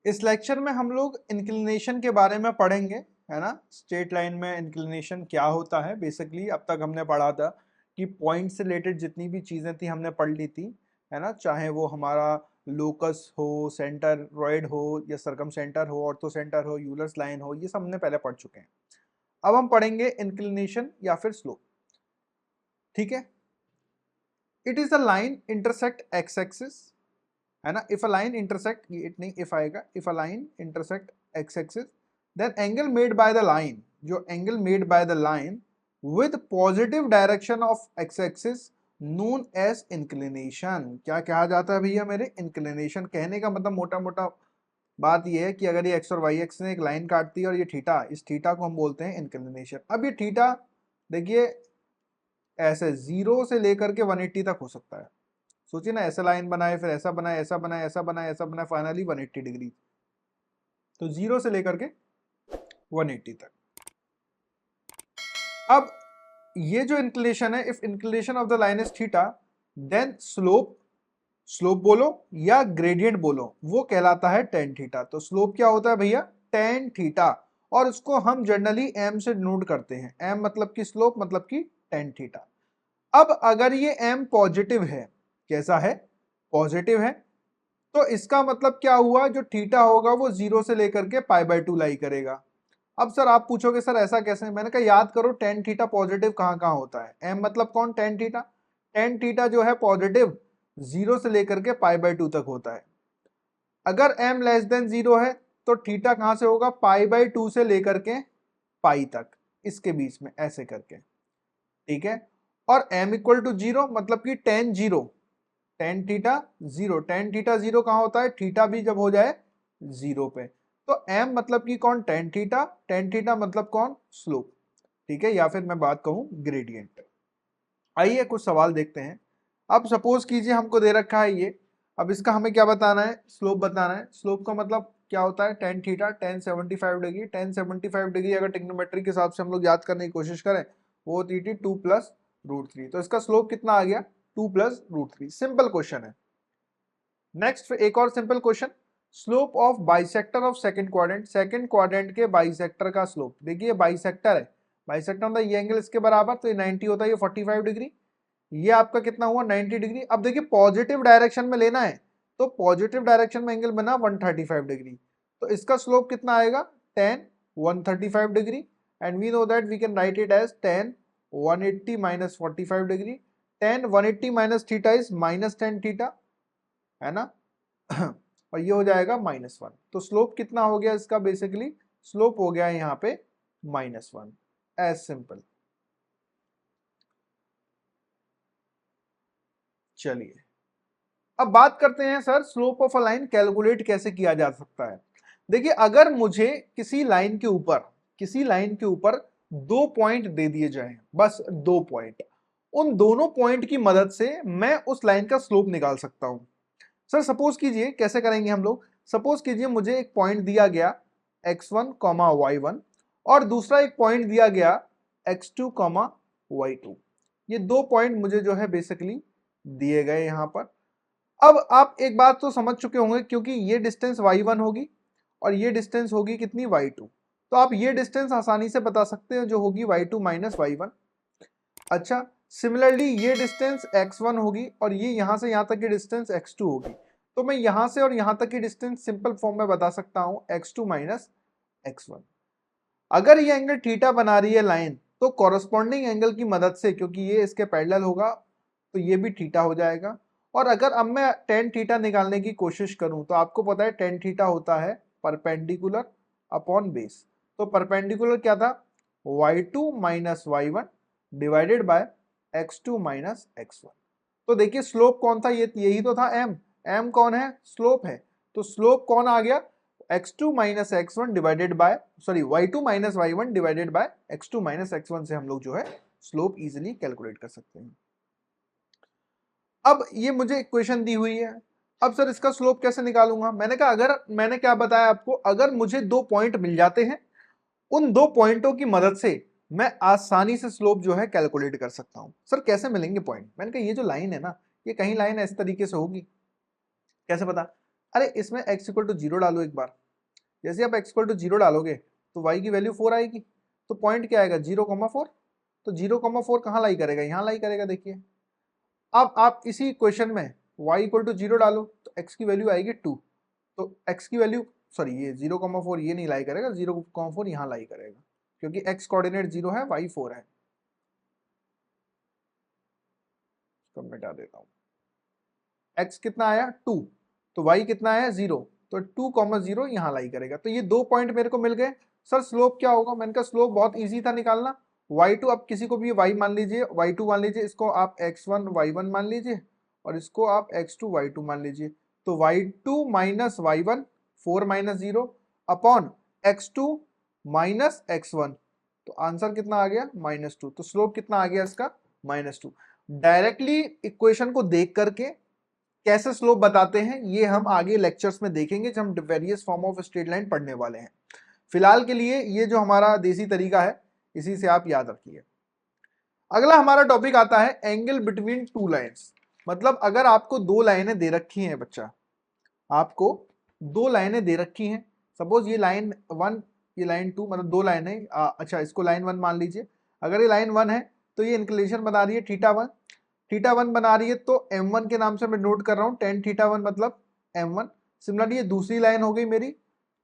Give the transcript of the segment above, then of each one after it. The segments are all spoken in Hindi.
इस लेक्चर में हम लोग इंक्लिनेशन के बारे में पढ़ेंगे, है ना। स्ट्रेट लाइन में इंक्लिनेशन क्या होता है। बेसिकली अब तक हमने पढ़ा था कि पॉइंट से रिलेटेड जितनी भी चीज़ें थी हमने पढ़ ली थी, है ना। चाहे वो हमारा लोकस हो, सेंटरॉइड हो या सर्कम सेंटर हो, ऑर्थो सेंटर हो, यूलर्स लाइन हो, ये सब हमने पहले पढ़ चुके हैं। अब हम पढ़ेंगे इंक्लिनेशन या फिर स्लोप। ठीक है। It is a line intersect x axis, है ना। इफ अ लाइन इंटरसेक्ट, ये नहीं इफ आएगा, if a line intersect x axis then angle made by the line, जो angle made by the line with positive direction of x axis known as inclination. क्या कहा जाता है भैया मेरे? इंक्लिनेशन। कहने का मतलब मोटा मोटा बात यह है कि अगर ये एक्स और वाई एक्स ने एक लाइन काटती है और ये थीटा, इस थीटा को हम बोलते हैं इंक्लिनेशन। अब ये थीटा देखिए ऐसे 0 से लेकर के 180 तक हो सकता है। सोचिए ना, ऐसा लाइन बनाए, फिर ऐसा बनाए, ऐसा बनाए, ऐसा बनाए, ऐसा बनाए, फाइनली 180 डिग्री। तो 0 से लेकर के 180 तक। अब ये जो इंक्लिनेशन है, if inclination of the line is theta then slope, slope बोलो या ग्रेडियंट बोलो, वो कहलाता है टेन थीटा। तो स्लोप क्या होता है भैया? Tan theta. और उसको हम जनरली एम से नोट करते हैं। एम मतलब कि स्लोप, मतलब कि टेन थीटा। अब अगर ये एम पॉजिटिव है, कैसा है? पॉजिटिव है, तो इसका मतलब क्या हुआ? जो थीटा होगा वो 0 से लेकर के पाई/2 लाई करेगा। अब सर आप पूछोगे सर ऐसा कैसे? मैंने कहा याद करो, टेन थीटा पॉजिटिव कहाँ कहाँ होता है। एम मतलब कौन? Tan theta. टेन थीटा जो है पॉजिटिव 0 से लेकर के पाई/2 तक होता है। अगर एम लेस देन 0 है तो थीटा कहाँ से होगा? पाई/2 से लेकर के पाई तक, इसके बीच में ऐसे करके। ठीक है। और m इक्वल टू 0 मतलब कि ten 0, tan theta 0। Tan theta 0 कहाँ होता है? थीटा भी जब हो जाए 0 पे। तो m मतलब कि कौन? Tan theta. टेन थीटा मतलब कौन? स्लोप। ठीक है, या फिर मैं बात कहूं ग्रेडियंट। आइए कुछ सवाल देखते हैं। अब सपोज कीजिए हमको दे रखा है ये, अब इसका हमें क्या बताना है? स्लोप बताना है। स्लोप का मतलब क्या होता है? Tan theta, 1075 degree. 1075 डिग्री अगर टिग्नोमेट्री के हिसाब से हम लोग याद करने की कोशिश करें, वो होती थी 2+√3। तो इसका स्लोप कितना आ गया? 2+√3। सिंपल क्वेश्चन है। नेक्स्ट एक और simple question, slope of bisector of second quadrant. Second quadrant के बाइसेक्टर का स्लोप। देखिए बाइसेक्टर है, बाइसेक्टर मतलब ये एंगल इसके बराबर, तो ये 90 होता है, ये 45 डिग्री। ये आपका कितना हुआ? 90 डिग्री। अब देखिए पॉजिटिव डायरेक्शन में लेना है, तो पॉजिटिव डायरेक्शन में एंगल बना 135 डिग्री। तो इसका स्लोप कितना आएगा? 10 135 degree. And we know that we can write it as 10 180 minus 45 degree. 10 180 minus theta is -10 theta, है ना। और ये हो जाएगा -1। तो स्लोप कितना हो गया इसका? बेसिकली स्लोप हो गया यहाँ पे -1। As simple. चलिए अब बात करते हैं sir, slope of a line calculate कैसे किया जा सकता है। देखिए अगर मुझे किसी लाइन के ऊपर, किसी लाइन के ऊपर 2 पॉइंट दे दिए जाएं, बस 2 पॉइंट, उन दोनों पॉइंट की मदद से मैं उस लाइन का स्लोप निकाल सकता हूं। सर सपोज कीजिए, कैसे करेंगे हम लोग? सपोज कीजिए मुझे एक पॉइंट दिया गया x1, y1, और दूसरा एक पॉइंट दिया गया x2, y2। ये 2 पॉइंट मुझे जो है बेसिकली दिए गए यहां पर। अब आप एक बात तो समझ चुके होंगे, क्योंकि ये डिस्टेंस y1 होगी और ये डिस्टेंस होगी कितनी? y2। तो आप ये डिस्टेंस आसानी से बता सकते हो, जो होगी y2 माइनस y1। अच्छा, सिमिलरली ये डिस्टेंस x1 होगी और ये यहां से यहां तक की डिस्टेंस x2 होगी। तो मैं यहां से और यहां तक की डिस्टेंस सिंपल फॉर्म में बता सकता हूं, x2 माइनस x1। अगर ये एंगल थीटा बना रही है लाइन, तो कॉरस्पॉन्डिंग एंगल की मदद से, क्योंकि ये इसके पैरेलल होगा, तो ये भी थीटा हो जाएगा। और अगर अब मैं टेन थीटा निकालने की कोशिश करूं, तो आपको पता है टेन थीटा होता है परपेंडिकुलर अपॉन बेस। तो परपेंडिकुलर क्या था? y2 minus y1 divided by x2 minus x1। तो देखिए स्लोप कौन था? ये यही तो था m। m कौन है? स्लोप है। तो स्लोप कौन आ गया? x2 minus x1 divided by, sorry y2 minus y1 divided by x2 minus x1 से हम लोग जो है स्लोप इजीली कैलकुलेट कर सकते हैं। अब ये मुझे इक्वेशन दी हुई है, अब सर इसका स्लोप कैसे निकालूंगा? मैंने कहा अगर, मैंने क्या बताया आपको, अगर मुझे 2 पॉइंट मिल जाते हैं, उन 2 पॉइंटों की मदद से मैं आसानी से स्लोप जो है कैलकुलेट कर सकता हूं। सर कैसे मिलेंगे पॉइंट? मैंने कहा ये जो लाइन है ना, ये कहीं लाइन इस तरीके से होगी। कैसे पता? अरे इसमें x इक्वल टू 0 डालो एक बार, जैसे आप x इक्वल टू 0 डालोगे तो y की वैल्यू 4 आएगी, तो पॉइंट क्या आएगा 0,4, तो 0,4 कहाँ लाई करेगा, यहाँ लाई करेगा। देखिए अब आप इसी क्वेश्चन में y इक्वल टू 0 डालो तो x की वैल्यू आएगी 2, तो x की वैल्यू सॉरी ये 0,4 ये नहीं लाई करेगा, 0,4 यहाँ लाई करेगा क्योंकि x कोऑर्डिनेट 0 है, y 4 है। तो मिटा देता हूँ, x कितना आया 2, तो y कितना आया 0, तो 2,0 यहाँ लाई करेगा। तो ये 2 पॉइंट मेरे को मिल गए। सर स्लोप क्या होगा, मैंने कहा स्लोप बहुत इजी था निकालना। y2 अब किसी को भी y मान लीजिए, y2 मान लीजिए, इसको आप x1 y1 मान लीजिए और इसको आप x2 y2 मान लीजिए। तो y2 minus y1 4 minus 0 upon x2 minus x1, तो आंसर कितना आ गया -2। तो स्लोप कितना आ गया इसका -2। डायरेक्टली इक्वेशन को देख करके कैसे स्लोप बताते हैं ये हम आगे लेक्चर्स में देखेंगे जब हम various form of straight line पढ़ने वाले हैं। फिलहाल के लिए ये जो हमारा देसी तरीका है इसी से आप याद रखिए। अगला हमारा टॉपिक आता है एंगल बिटवीन टू लाइंस। मतलब अगर आपको दो लाइनें दे रखी हैं बच्चा, आपको दो लाइनें दे रखी हैं, सपोज ये लाइन 1 ये लाइन 2, मतलब दो लाइनें, अच्छा इसको लाइन 1 मान लीजिए। अगर ये लाइन 1 है तो ये इंक्लिनेशन बना रही है θ1, θ1 बना रही है तो m1 के नाम से मैं नोट कर रहा हूँ tan θ1 मतलब m1। सिमिलरली ये दूसरी लाइन हो गई मेरी,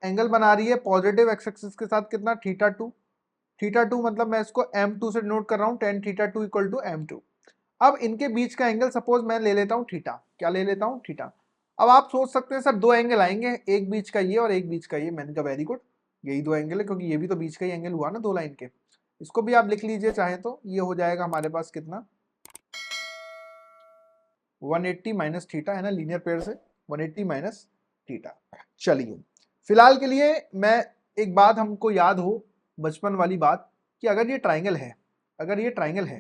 एंगल बना रही है पॉजिटिव एक्स एक्सिस के साथ कितना θ2, θ2 मतलब मैं इसको m2 से नोट कर रहा हूँ tan θ2 इक्वल टू m2। अब इनके बीच का एंगल सपोज मैं ले लेता हूँ थीटा, क्या ले लेता हूँ थीटा। अब आप सोच सकते हैं सर दो एंगल आएंगे, एक बीच का ये और एक बीच का ये। मैंने कहा वेरी गुड, यही दो एंगल है क्योंकि ये भी तो बीच का ही एंगल हुआ ना दो लाइन के। इसको भी आप लिख लीजिए चाहे तो, ये हो जाएगा हमारे पास कितना 180 माइनस थीटा, है ना, लीनियर पेयर से 180 माइनस थीटा। चलिए फिलहाल के लिए मैं एक बात हमको याद हो बचपन वाली बात कि अगर ये ट्राइंगल है, अगर ये ट्राइंगल है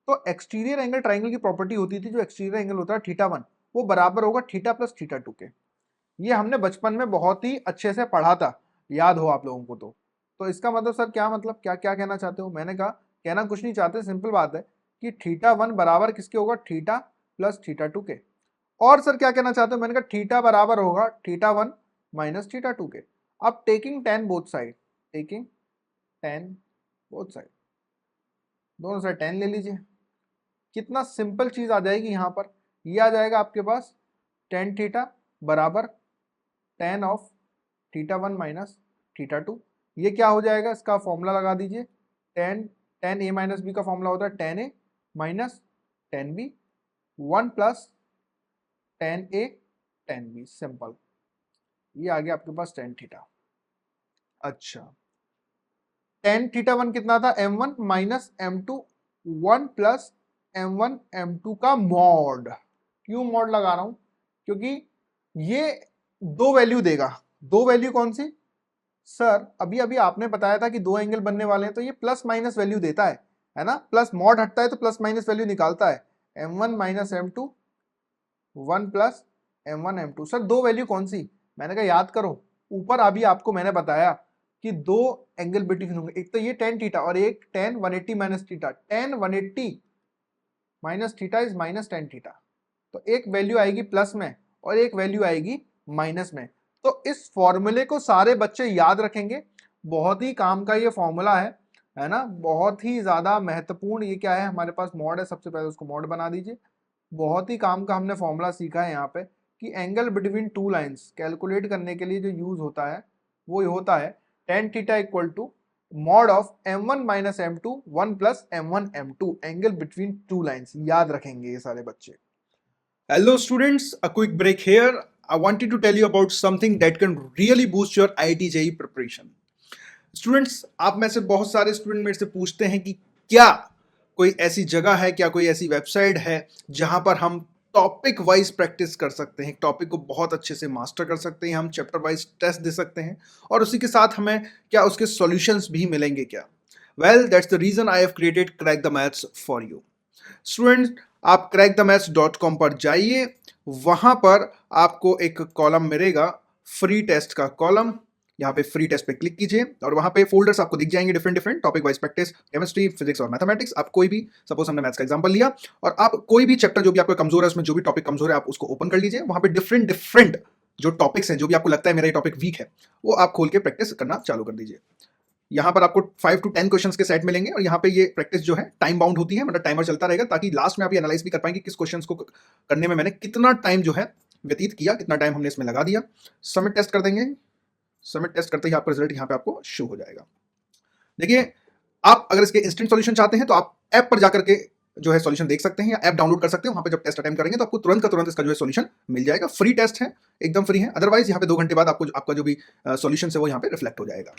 तो एक्सटीरियर एंगल ट्राइंगल की प्रॉपर्टी होती थी, जो एक्सटीरियर एंगल होता है θ1 वो बराबर होगा थीटा प्लस θ2 के। ये हमने बचपन में बहुत ही अच्छे से पढ़ा था, याद हो आप लोगों को तो इसका मतलब सर क्या मतलब क्या क्या कहना चाहते हो। मैंने कहा कहना कुछ नहीं चाहते, सिंपल बात है कि θ1 बराबर किसके होगा थीटा प्लस θ2 के। और सर क्या कहना चाहते हो, मैंने कहा थीटा बराबर होगा θ1 माइनस θ2 के। अब taking tan both side, taking tan both side, दोनों साइड tan ले लीजिए, कितना सिंपल चीज आ जाएगी यहाँ पर। ये आ जाएगा आपके पास tan थीटा बराबर tan ऑफ θ1 माइनस θ2। ये क्या हो जाएगा, इसका फॉर्मूला लगा दीजिए, tan a माइनस बी का फॉर्मूला होता है tan a minus tan b, 1 plus tan a tan b, simple. ये आ गया आपके पास tan थीटा। अच्छा tan θ1 कितना था m1 minus m2, 1 plus m1 m2 का मॉड। क्यों मॉड लगा रहा हूं, क्योंकि ये दो वैल्यू देगा। दो वैल्यू कौन सी सर, अभी अभी आपने बताया था कि दो एंगल बनने वाले हैं तो ये प्लस माइनस वैल्यू देता है ना, प्लस मॉड हटता है तो प्लस माइनस वैल्यू निकालता है। m1 minus m2, 1 plus m1 m2। Sir दो वैल्यू कौन सी, मैंने कहा याद करो, ऊपर अभी आपको मैंने बताया कि दो एंगल बिटवीन होंगे, एक तो ये tan थीटा और एक tan 180 minus theta. tan 180 minus theta is minus tan theta, तो एक वैल्यू आएगी प्लस में और एक वैल्यू आएगी माइनस में। तो इस फॉर्मूले को सारे बच्चे याद रखेंगे, बहुत ही काम का ये फॉर्मूला है ना, बहुत ही ज्यादा महत्वपूर्ण। ये क्या है हमारे पास मॉड है, सबसे पहले उसको मॉड बना दीजिए। बहुत ही काम का हमने फॉर्मूला सीखा है यहाँ पे कि angle between two lines calculate करने के लिए जो यूज होता है वो होता है tan theta equal to mod of m1 minus m2, 1 plus m1 m2, angle between two lines. याद रखेंगे ये सारे बच्चे। Hello students, a quick break here. I wanted to tell you about something that can really boost your IIT JEE preparation. Students, आप में से बहुत सारे स्टूडेंट मेरे से पूछते हैं कि क्या कोई ऐसी जगह है, क्या कोई ऐसी वेबसाइट है जहां पर हम टॉपिक वाइज प्रैक्टिस कर सकते हैं, टॉपिक को बहुत अच्छे से मास्टर कर सकते हैं, हम चैप्टर वाइज टेस्ट दे सकते हैं और उसी के साथ हमें क्या उसके सॉल्यूशंस भी मिलेंगे क्या? Well, that's the reason I have created Crack the Maths for you. Student, आप crackthemaths.com पर जाइए, वहां पर आपको एक कॉलम मिलेगा फ्री टेस्ट का कॉलम। यहाँ पे फ्री टेस्ट पे क्लिक कीजिए और वहां पे फोल्डर्स आपको दिख जाएंगे, different different topic wise practice, chemistry, physics और मैथमेटिक्स। आप कोई भी, सपोज हमने मैथ्स का एग्जांपल लिया, और आप कोई भी चैप्टर जो भी आपको कमजोर है, उसमें जो भी टॉपिक कमजोर है आप उसको ओपन कर लीजिए। वहां पे डिफरेंट डिफरेंट जो टॉपिक्स हैं, जो भी आपको लगता है मेरा ये टॉपिक वीक है, वो आप खोल के प्रैक्टिस करना चालू कर दीजिए। यहाँ पर आपको 5 to 10 क्वेश्चंस के सेट मिलेंगे और यहाँ पे ये प्रैक्टिस जो है टाइम बाउंड होती है, मतलब टाइमर चलता रहेगा, ताकि लास्ट में आप ये एनालाइज भी कर पाएंगे किस क्वेश्चंस को करने में मैंने कितना टाइम जो है व्यतीत किया, कितना टाइम हमने इसमें लगा दिया। सबमिट टेस्ट कर देंगे। सबमिट टेस्ट करते ही आपका रिजल्ट यहाँ पे आपको शो हो जाएगा। देखिए, आप अगर इसके इंस्टेंट सॉल्यूशन चाहते हैं तो आप ऐप पर जाकर के जो है सॉल्यूशन देख सकते हैं, या ऐप डाउनलोड कर सकते हैं। वहां पे जब टेस्ट अटेम्प्ट करेंगे तो आपको तुरंत का तुरंत इसका जो है सॉल्यूशन मिल जाएगा। फ्री टेस्ट है, एकदम फ्री है। अदरवाइज यहाँ पे 2 घंटे बाद आपको आपका जो भी सॉल्यूशन है वो यहाँ पे रिफ्लेक्ट हो जाएगा।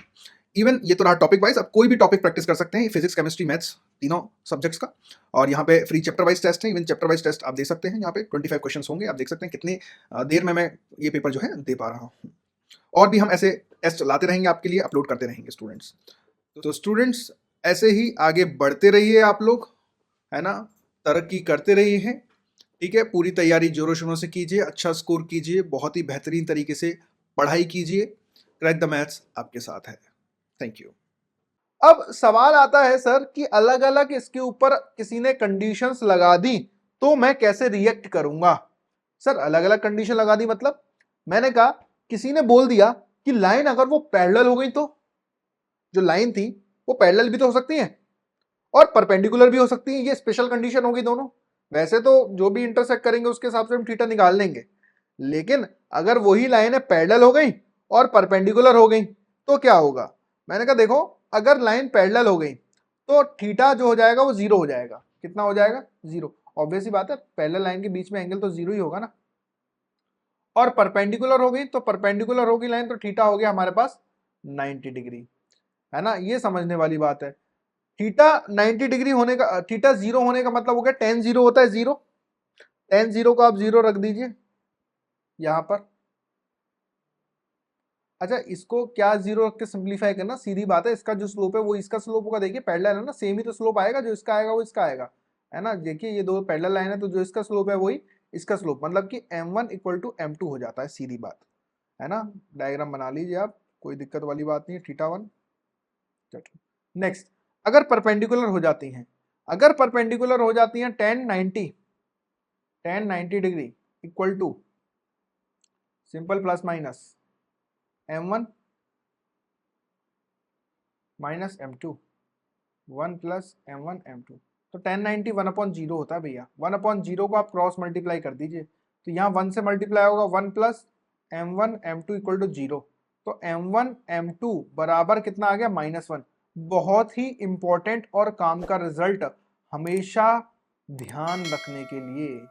इवन ये तो रहा टॉपिक वाइज, आप कोई भी टॉपिक प्रैक्टिस कर सकते हैं, फिजिक्स, केमिस्ट्री, मैथ्स, तीनों सब्जेक्ट्स का। और यहाँ पे फ्री चैप्टर वाइज टेस्ट है, इवन चैप्टर वाइज टेस्ट आप दे सकते हैं। यहाँ पे 25 क्वेश्चन होंगे, आप देख सकते हैं कितनी देर में मैं ये पेपर जो है दे पा रहा हूँ। और भी हम ऐसे टेस्ट लाते रहेंगे आपके लिए, अपलोड करते रहेंगे स्टूडेंट्स। तो स्टूडेंट्स ऐसे ही आगे बढ़ते रहिए आप लोग, है ना, तरक्की करते रहिए हैं, ठीक है। पूरी तैयारी जोरों शोरों से कीजिए, अच्छा स्कोर कीजिए, बहुत ही बेहतरीन तरीके से पढ़ाई कीजिए। क्रैक द मैथ्स आपके साथ है। Thank you. अब सवाल आता है सर कि अलग अलग इसके ऊपर किसी ने कंडीशंस लगा दी तो मैं कैसे रिएक्ट करूंगा। सर अलग अलग कंडीशन लगा दी मतलब, मैंने कहा किसी ने बोल दिया कि लाइन अगर वो पैरेलल हो गई तो, जो लाइन थी वो पैरेलल भी तो हो सकती है और परपेंडिकुलर भी हो सकती है, ये स्पेशल कंडीशन होगी दोनों। वैसे तो जो भी इंटरसेक्ट करेंगे उसके हिसाब से हम थीटा निकाल लेंगे, लेकिन अगर वही लाइन है पैरेलल हो गई और परपेंडिकुलर हो गई तो क्या होगा। मैंने कहा देखो, अगर लाइन पैरेलल हो गई तो थीटा जो हो जाएगा वो 0 हो जाएगा। कितना हो जाएगा? 0। ऑब्वियस ही बात है, पैरेलल लाइन के बीच में एंगल तो 0 ही होगा ना। और परपेंडिकुलर हो गई तो परपेंडिकुलर होगी लाइन तो थीटा हो गया हमारे पास 90 डिग्री, है ना। ये समझने वाली बात है। थीटा 90 डिग्री होने का, थीटा 0 होने का मतलब हो गया tan 0 होता है 0। tan 0 को आप 0 रख दीजिए यहां पर। अच्छा, इसको क्या 0 रख के सिंप्लीफाई करना, सीधी बात है। इसका जो स्लोप है वो इसका स्लोप होगा। देखिए पैरेलल है ना, सेम ही तो स्लोप आएगा, जो इसका आएगा वो इसका आएगा, है ना। देखिए ये दो पैरेलल लाइन है तो जो इसका स्लोप है वही इसका स्लोप, मतलब कि m1 इक्वल टू m2 हो जाता है, सीधी बात है ना। डायग्राम बना लीजिए आप, कोई दिक्कत वाली बात नहीं है। थीटा 1। नेक्स्ट, अगर परपेंडिकुलर हो जाती हैं, अगर परपेंडिकुलर हो जाती हैं tan 90 degree equal to simple plus minus m1 minus m2, 1 plus m1 m2। तो tan 90 1/0 होता है भैया। 1/0 को आप क्रॉस मल्टीप्लाई कर दीजिए तो यहाँ 1 से मल्टीप्लाई होगा, 1 plus m1 m2 equal to 0। तो m1 m2 बराबर कितना आ गया? -1। बहुत ही इंपॉर्टेंट और काम का रिजल्ट, हमेशा ध्यान रखने के लिए,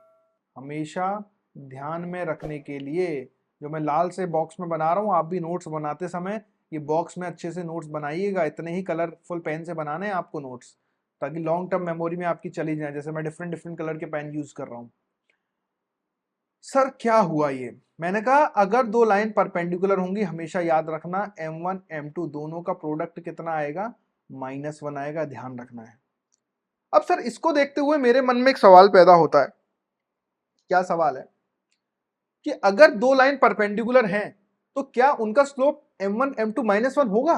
हमेशा ध्यान में रखने के लिए। जो मैं लाल से बॉक्स में बना रहा हूँ, आप भी नोट्स बनाते समय ये बॉक्स में अच्छे से नोट्स बनाइएगा। इतने ही कलरफुल पेन से बनाने हैं आपको नोट्स, ताकि लॉन्ग टर्म मेमोरी में आपकी चली जाए। जैसे मैं डिफरेंट डिफरेंट कलर के पेन यूज कर रहा हूँ। सर क्या हुआ ये? मैंने कहा अगर दो लाइन परपेंडिकुलर होंगी, हमेशा याद रखना m1 m2 दोनों का प्रोडक्ट कितना आएगा? -1 आएगा, ध्यान रखना है। अब सर इसको देखते हुए मेरे मन में एक सवाल पैदा होता है। क्या सवाल है कि अगर दो लाइन परपेंडिकुलर हैं तो क्या उनका स्लोप m1 m2 -1 होगा?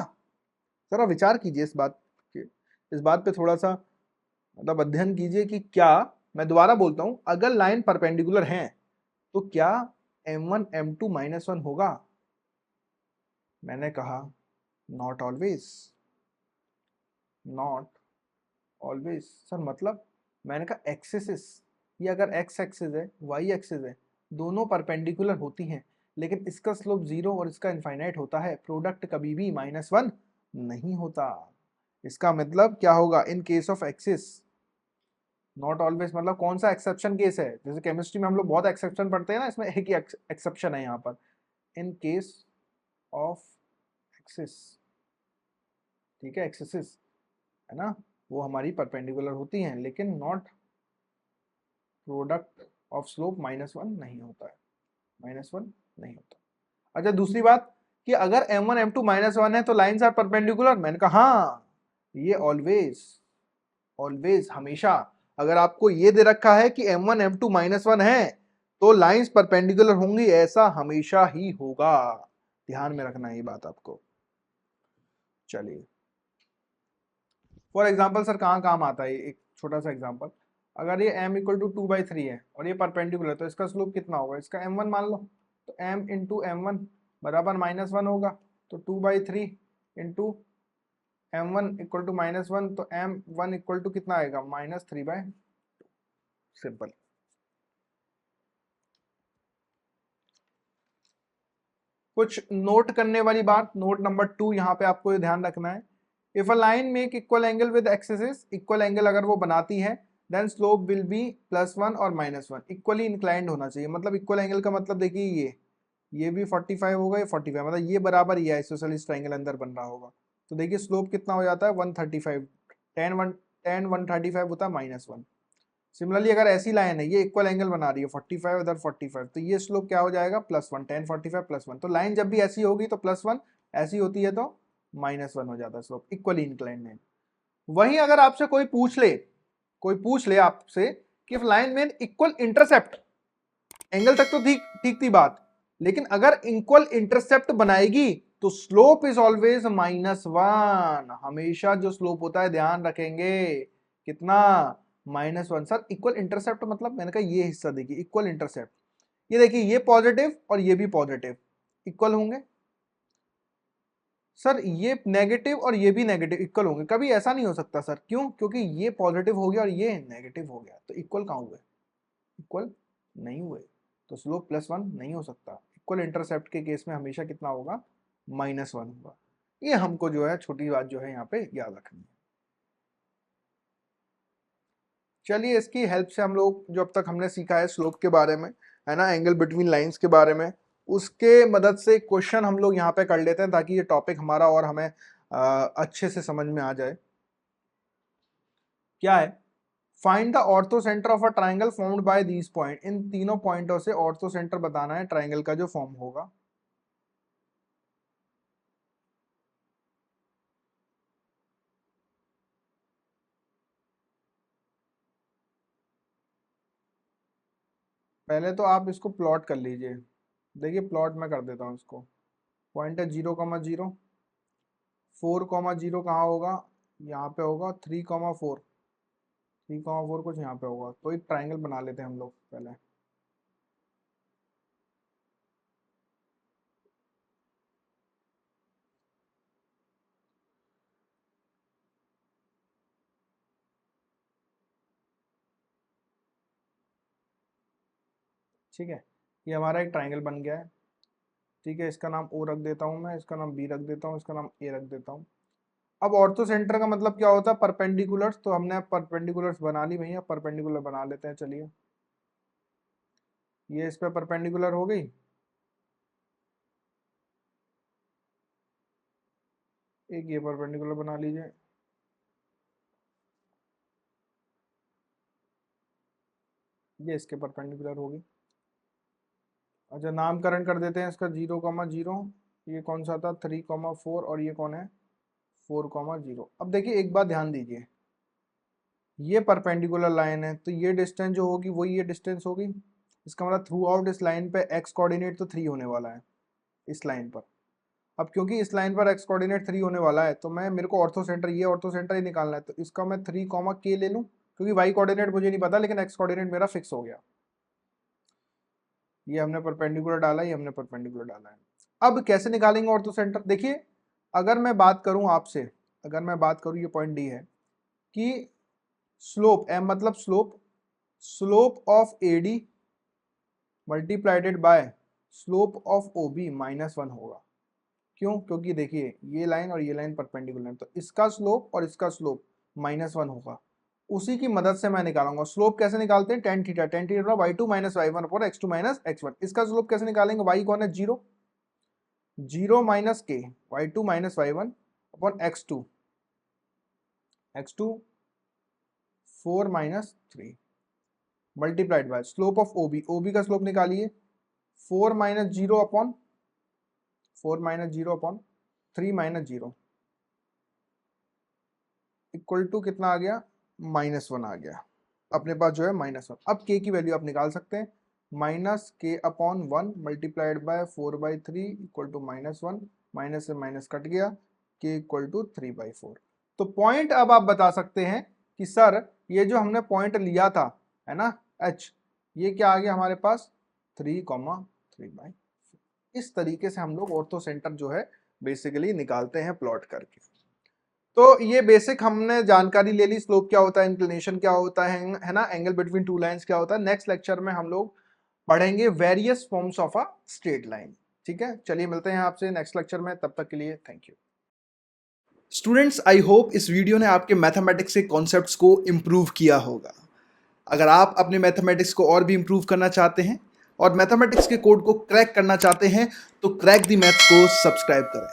जरा विचार कीजिए इस बात पे थोड़ा सा मतलब अध्ययन कीजिए कि क्या, मैं दोबारा बोलता हूं, अगर लाइन परपेंडिकुलर हैं तो क्या m1 m2 -1 होगा? मैंने कहा not always, not always. Sir मतलब, मैंने कहा एक्सिस, ये अगर x एक्सिस है y एक्सिस है, दोनों परपेंडिकुलर होती हैं, लेकिन इसका स्लोप 0 और इसका इनफाइनाइट होता है, प्रोडक्ट कभी भी -1 नहीं होता। इसका मतलब क्या होगा? In case of axis, not always मतलब कौन सा एक्सेप्शन केस है? जैसे केमिस्ट्री में हम लोग बहुत एक्सेप्शन पढ़ते हैं ना, इसमें एक ही एक्सेप्शन है यहाँ पर। इन केस ऑफ एक्सिस, ठीक है, एक्सिस है ना, वो हमारी परपेंडिकुलर होती हैं, लेकिन नॉट प्रोडक्ट ऑफ स्लोप -1 नहीं होता है, -1 नहीं होता। अच्छा दूसरी बात कि अगर m1 m2 -1 है तो लाइंस आर परपेंडिकुलर। मैंने कहा हाँ, ये ऑलवेज, ऑलवेज, हमेशा। अगर आपको ये दे रखा है कि m1 m2 -1 है तो लाइंस परपेंडिकुलर होंगी, ऐसा हमेशा ही होगा। ध्यान में रखना ये बात आपको। चलिए फॉर एग्जाम्पल सर कहाँ काम आता है, एक छोटा सा एग्जाम्पल। अगर ये m इक्वल टू 2/3 है और ये परपेंडिकुलर, तो इसका स्लोप कितना होगा? इसका m1 मान लो, तो m इंटू m1 बराबर -1 होगा, तो 2/3 इंटू m1 इक्वल टू -1, तो m1 इक्वल टू कितना आएगा -3/2। सिंपल। कुछ नोट करने वाली बात, नोट नंबर 2 यहाँ पे आपको ये ध्यान रखना है। If a line make equal angle with axis, equal angle अगर वो बनाती है, देन स्लोप विल बी +1 और -1, इक्वली इंक्लाइंड होना चाहिए। मतलब इक्वल एंगल का मतलब देखिए ये भी 45 होगा, ये 45, मतलब ये बराबर ही है, आइसोसेलेस ट्रायंगल अंदर बन रहा होगा। तो देखिए स्लोप कितना हो जाता है 135, tan 135 होता है -1। सिमिलरली अगर ऐसी लाइन है, ये इक्वल एंगल बना रही है 45 इधर 45, तो ये स्लोप क्या हो जाएगा +1, tan 45 +1। तो लाइन जब भी ऐसी होगी तो +1, ऐसी होती है तो -1 हो जाता है स्लोप, इक्वली इंक्लाइंड लाइन। वहीं अगर आपसे कोई पूछ ले आपसे कि लाइन में इक्वल इंटरसेप्ट, एंगल तक तो ठीक थी बात, लेकिन अगर इक्वल इंटरसेप्ट बनाएगी तो स्लोप इज ऑलवेज -1। हमेशा जो स्लोप होता है ध्यान रखेंगे कितना, -1। सर इक्वल इंटरसेप्ट मतलब, मैंने कहा ये हिस्सा देखिए इक्वल इंटरसेप्ट, ये देखिए ये पॉजिटिव और ये भी पॉजिटिव, इक्वल होंगे। सर ये नेगेटिव और ये भी नेगेटिव इक्वल होंगे, कभी ऐसा नहीं हो सकता सर, क्यों? क्योंकि ये पॉजिटिव हो गया और ये नेगेटिव हो गया, तो इक्वल कहाँ हुए? इक्वल नहीं हुए, तो स्लोप +1 नहीं हो सकता। इक्वल इंटरसेप्ट के केस में हमेशा कितना होगा, -1 होगा। ये हमको जो है छोटी बात जो है यहाँ पे याद रखनी है। चलिए इसकी हेल्प से हम लोग जो अब तक हमने सीखा है स्लोप के बारे में, है ना, एंगल बिटवीन लाइंस के बारे में, उसके मदद से क्वेश्चन हम लोग यहाँ पे कर लेते हैं ताकि ये टॉपिक हमारा और हमें अच्छे से समझ में आ जाए। क्या है? Find the ortho centre of a triangle formed by these point. इन तीनों पॉइंटों से ऑर्थो सेंटर बताना है ट्राइंगल का जो फॉर्म होगा। पहले तो आप इसको प्लॉट कर लीजिए। देखिए प्लॉट मैं कर देता हूँ इसको। पॉइंट है 0,0, 4,0 कहाँ होगा, यहाँ पे होगा, 3,4, 3,4 कुछ यहाँ पे होगा। तो एक ट्राइंगल बना लेते हैं हम लोग पहले। ठीक है, ये हमारा एक ट्राइंगल बन गया है। ठीक है, इसका नाम ओ रख देता हूँ मैं, इसका नाम बी रख देता हूँ, इसका नाम ए रख देता हूँ। अब ऑर्थो सेंटर का मतलब क्या होता है, परपेंडिकुलर्स। तो हमने परपेंडिकुलर्स बना ली भैया, परपेंडिकुलर बना लेते हैं। चलिए ये इस पे परपेंडिकुलर हो गई, एक ये परपेंडिकुलर बना लीजिए, ये इसके परपेंडिकुलर होगी। अच्छा नामकरण कर देते हैं इसका 0,0, ये कौन सा था 3,4, और ये कौन है 4,0। अब देखिए एक बात ध्यान दीजिए, ये परपेंडिकुलर लाइन है तो ये डिस्टेंस जो होगी वही ये डिस्टेंस होगी। इसका मतलब थ्रू आउट इस लाइन पे एक्स कोऑर्डिनेट तो 3 होने वाला है इस लाइन पर। अब क्योंकि इस लाइन पर एक्स कोऑर्डिनेट 3 होने वाला है तो मैं, मेरे को ऑर्थो सेंटर, ये ऑर्थो सेंटर ही निकालना है, तो इसका मैं 3,k ले लूँ, क्योंकि वाई कोऑर्डिनेट मुझे नहीं पता लेकिन एक्स कोऑर्डिनेट मेरा फिक्स हो गया। ये हमने परपेंडिकुलर डाला, ये हमने परपेंडिकुलर डाला है। अब कैसे निकालेंगे ऑर्थो सेंटर? देखिए अगर मैं बात करूं आपसे, अगर मैं बात करूं, ये पॉइंट डी है कि स्लोप एम मतलब slope, slope of AD multiplied by slope of OB -1 होगा। क्यों? क्योंकि देखिए ये लाइन और ये लाइन परपेंडिकुलर है, तो इसका स्लोप और इसका स्लोप -1 होगा। उसी की मदद से मैं निकालूंगा। स्लोप कैसे निकालते हैं, tan theta, tan theta y2 - y1 upon x2 - x1। इसका स्लोप कैसे निकालेंगे, y कौन है 0, 0 - k, y2 - y1 upon x2, x2 4 - 3 multiplied by slope of OB, OB का स्लोप निकालिए 4 - 0 अपॉन 3 - 0 इक्वल टू कितना आ गया, -1 आ गया। अपने पास जो है -1। अब k की वैल्यू आप निकाल सकते हैं, -k/1 multiplied by 4/3 equal to -1, minus से माइनस कट गया, k इक्वल टू 3/4। तो पॉइंट अब आप बता सकते हैं कि सर ये जो हमने पॉइंट लिया था, है ना h, ये क्या आ गया हमारे पास 3,3/4। इस तरीके से हम लोग ऑर्थो सेंटर जो है बेसिकली निकालते हैं प्लॉट करके। तो ये बेसिक हमने जानकारी ले ली, स्लोप क्या होता है, इंक्लिनेशन क्या होता है ना, एंगल बिटवीन टू लाइंस क्या होता है। नेक्स्ट लेक्चर में हम लोग पढ़ेंगे various forms of a straight line. ठीक है, चलिए मिलते हैं आपसे नेक्स्ट लेक्चर में, तब तक के लिए thank you. Students, I hope इस वीडियो ने आपके मैथमेटिक्स के कॉन्सेप्ट्स को इम्प्रूव किया होगा। अगर आप अपने मैथमेटिक्स को और भी इम्प्रूव करना चाहते हैं और मैथमेटिक्स के कोड को क्रैक करना चाहते हैं तो क्रैक दी मैथ्स को सब्सक्राइब करें।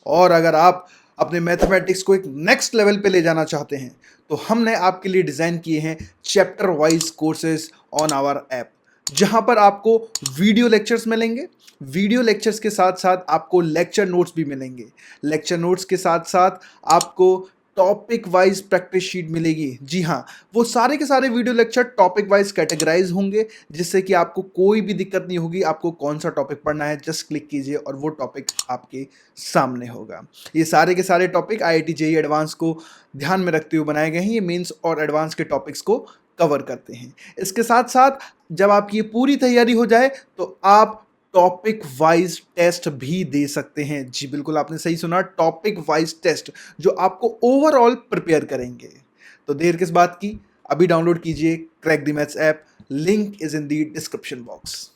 और अगर आप अपने मैथमेटिक्स को एक नेक्स्ट लेवल पे ले जाना चाहते हैं तो हमने आपके लिए डिज़ाइन किए हैं chapter wise courses on our app, जहां पर आपको वीडियो लेक्चर्स मिलेंगे। वीडियो लेक्चर्स के साथ साथ आपको लेक्चर नोट्स भी मिलेंगे। लेक्चर नोट्स के साथ साथ आपको टॉपिक वाइज प्रैक्टिस शीट मिलेगी। जी हाँ, वो सारे के सारे video lecture topic wise categorize होंगे, जिससे कि आपको कोई भी दिक्कत नहीं होगी। आपको कौन सा टॉपिक पढ़ना है जस्ट क्लिक कीजिए और वो टॉपिक आपके सामने होगा। ये सारे के सारे टॉपिक IIT JEE एडवांस को ध्यान में रखते हुए बनाए गए हैं। ये मेंस और एडवांस के टॉपिक्स को कवर करते हैं। इसके साथ साथ जब आपकी ये पूरी तैयारी हो जाए तो आप टॉपिक वाइज टेस्ट भी दे सकते हैं। जी बिल्कुल, आपने सही सुना, टॉपिक वाइज टेस्ट जो आपको ओवरऑल प्रिपेयर करेंगे। तो देर किस बात की, अभी डाउनलोड कीजिए crack the maths app. Link is in the description box.